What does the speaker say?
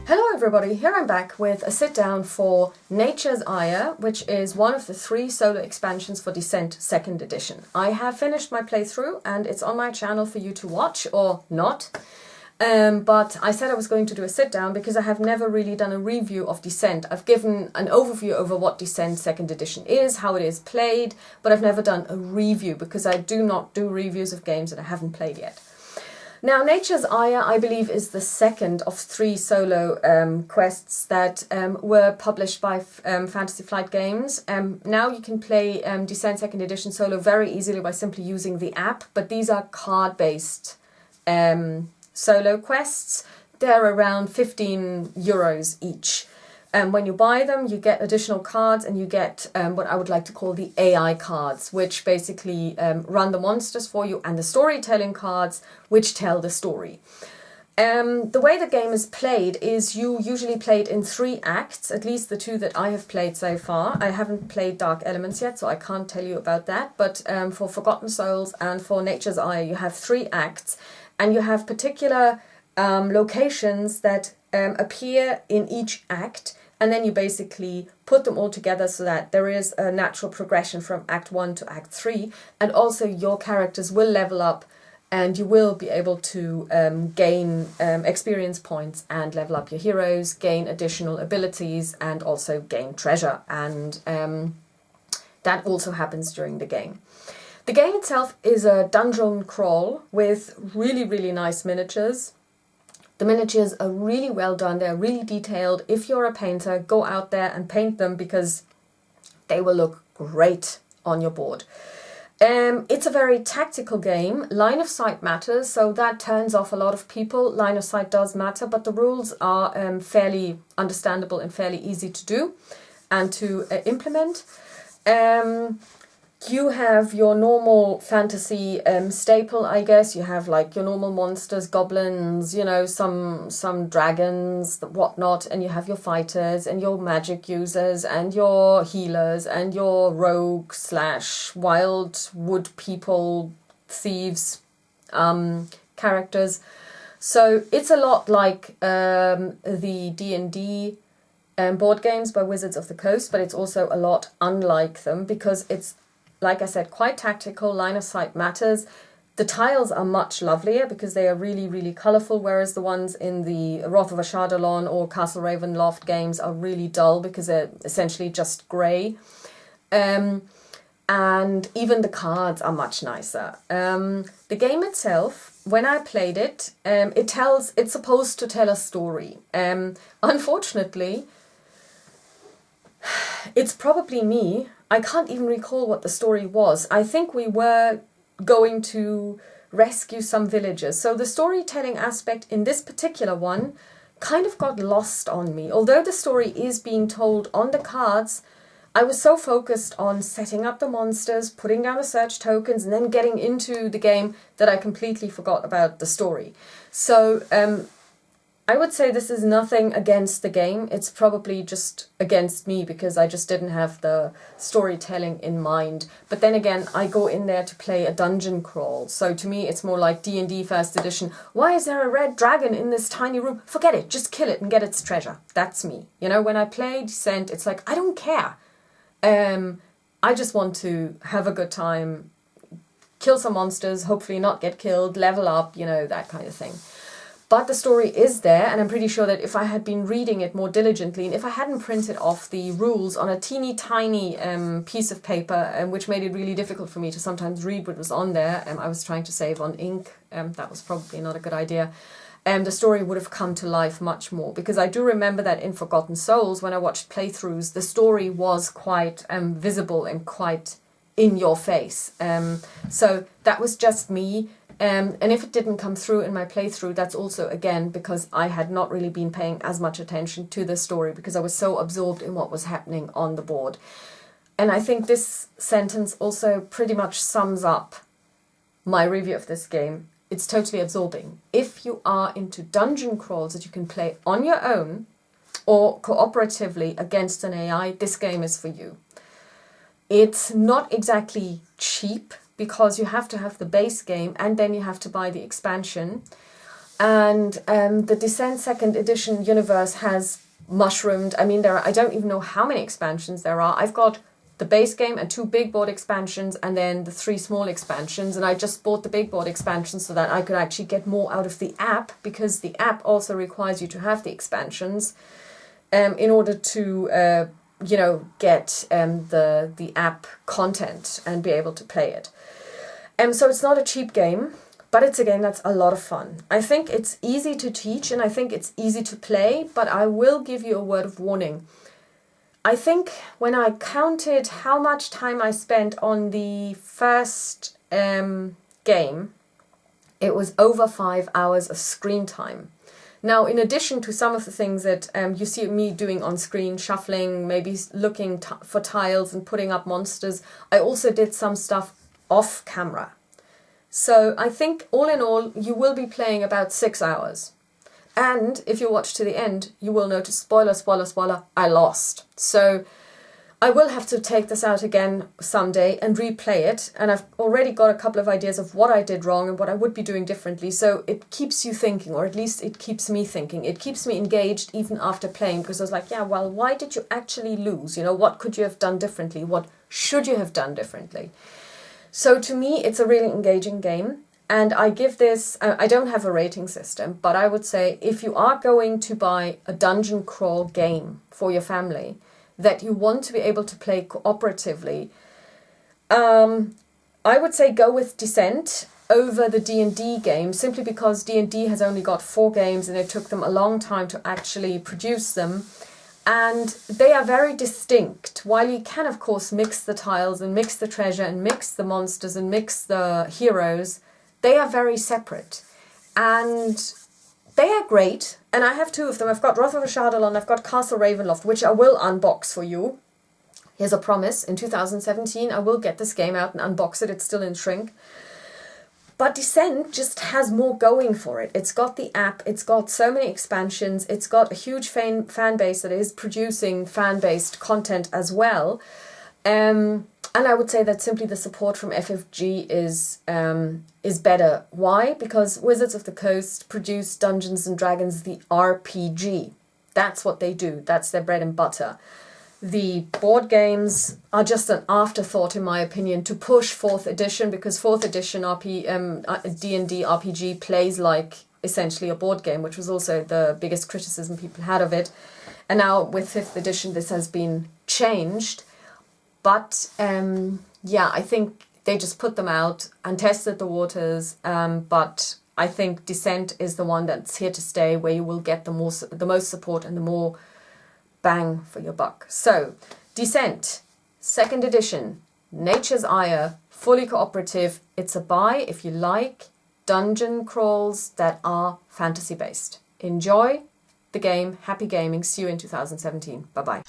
Hello everybody, here I'm back with a sit down for Nature's Ire, which is one of the 3 solo expansions for Descent 2nd edition. I have finished my playthrough and it's on my channel for you to watch, or not. But I said I was going to do a sit down because I have never really done a review of Descent. I've given an overview over what Descent 2nd edition is, how it is played, but I've never done a review because I do not do reviews of games that I haven't played yet. Now, Nature's Ire, I believe, is the 2nd of 3 solo quests that were published by Fantasy Flight Games. Now you can play Descent 2nd edition solo very easily by simply using the app, but these are card-based solo quests. They're around €15 each. When you buy them, you get additional cards and you get what I would like to call the AI cards, which basically run the monsters for you, and the storytelling cards, which tell the story. The way the game is played is you usually play it in 3 acts, at least the 2 that I have played so far. I haven't played Dark Elements yet, so I can't tell you about that, but for Forgotten Souls and for Nature's Ire, you have 3 acts, and you have particular locations that appear in each act, and then you basically put them all together so that there is a natural progression from Act 1 to Act 3, and also your characters will level up and you will be able to gain experience points and level up your heroes, gain additional abilities, and also gain treasure, and that also happens during the game. The game itself is a dungeon crawl with really, really nice miniatures. The miniatures are really well done, they're really detailed. If you're a painter, go out there and paint them because they will look great on your board. It's a very tactical game. Line of sight matters, so that turns off a lot of people. Line of sight does matter, but the rules are fairly understandable and fairly easy to do and to implement. You have your normal fantasy staple, I guess. You have like your normal monsters, goblins, you know, some dragons, whatnot, and you have your fighters and your magic users and your healers and your rogue / wild wood people, thieves characters. So it's a lot like the D&D board games by Wizards of the Coast, but it's also a lot unlike them because it's, like I said, quite tactical. Line of sight matters. The tiles are much lovelier because they are really, really colourful, whereas the ones in the Wrath of Ashardalon or Castle Ravenloft games are really dull because they're essentially just grey. And even the cards are much nicer. The game itself, when I played it, it's supposed to tell a story. Unfortunately, it's probably me. I can't even recall what the story was. I think we were going to rescue some villagers. So the storytelling aspect in this particular one kind of got lost on me. Although the story is being told on the cards, I was so focused on setting up the monsters, putting down the search tokens, and then getting into the game that I completely forgot about the story. So I would say this is nothing against the game. It's probably just against me because I just didn't have the storytelling in mind. But then again, I go in there to play a dungeon crawl. So to me, it's more like D&D first edition. Why is there a red dragon in this tiny room? Forget it. Just kill it and get its treasure. That's me. You know, when I play Descent, it's like, I don't care. I just want to have a good time, kill some monsters, hopefully not get killed, level up, you know, that kind of thing. But the story is there, and I'm pretty sure that if I had been reading it more diligently, and if I hadn't printed off the rules on a teeny tiny piece of paper, which made it really difficult for me to sometimes read what was on there, I was trying to save on ink, that was probably not a good idea, the story would have come to life much more. Because I do remember that in Forgotten Souls, when I watched playthroughs, the story was quite visible and quite in your face. So that was just me. And if it didn't come through in my playthrough, that's also, again, because I had not really been paying as much attention to the story because I was so absorbed in what was happening on the board. And I think this sentence also pretty much sums up my review of this game. It's totally absorbing. If you are into dungeon crawls that you can play on your own or cooperatively against an AI, this game is for you. It's not exactly cheap, because you have to have the base game and then you have to buy the expansion. And the Descent second edition universe has mushroomed. I mean, I don't even know how many expansions there are. I've got the base game and 2 big board expansions and then the 3 small expansions. And I just bought the big board expansions so that I could actually get more out of the app, because the app also requires you to have the expansions in order to, get the app content and be able to play it. So it's not a cheap game, but it's a game that's a lot of fun. I think it's easy to teach and I think it's easy to play, but I will give you a word of warning. I think when I counted how much time I spent on the first game, it was over 5 hours of screen time. Now, in addition to some of the things that you see me doing on screen, shuffling, maybe looking for tiles and putting up monsters, I also did some stuff off camera. So I think all in all, you will be playing about 6 hours. And if you watch to the end, you will notice, spoiler, I lost. So I will have to take this out again someday and replay it. And I've already got a couple of ideas of what I did wrong and what I would be doing differently. So it keeps you thinking, or at least it keeps me thinking. It keeps me engaged even after playing, because I was like, yeah, well, why did you actually lose? What could you have done differently? What should you have done differently? So to me, it's a really engaging game. And I give this, I don't have a rating system, but I would say if you are going to buy a dungeon crawl game for your family that you want to be able to play cooperatively, I would say go with Descent over the D&D game, simply because D&D has only got 4 games and it took them a long time to actually produce them. And they are very distinct. While you can, of course, mix the tiles and mix the treasure and mix the monsters and mix the heroes, they are very separate. And they are great. And I have 2 of them. I've got Wrath of Ashardalon, I've got Castle Ravenloft, which I will unbox for you. Here's a promise. In 2017, I will get this game out and unbox it. It's still in shrink. But Descent just has more going for it. It's got the app, it's got so many expansions, it's got a huge fan base that is producing fan-based content as well. And I would say that simply the support from FFG is better. Why? Because Wizards of the Coast produce Dungeons and Dragons, the RPG. That's what they do. That's their bread and butter. The board games are just an afterthought, in my opinion, to push 4th edition, because 4th edition D&D RPG plays like essentially a board game, which was also the biggest criticism people had of it. And now with 5th edition, this has been changed. But I think they just put them out and tested the waters. But I think Descent is the one that's here to stay, where you will get the most support and the more bang for your buck. So, Descent, 2nd edition, Nature's Ire, fully cooperative. It's a buy if you like dungeon crawls that are fantasy based. Enjoy the game. Happy gaming. See you in 2017. Bye bye.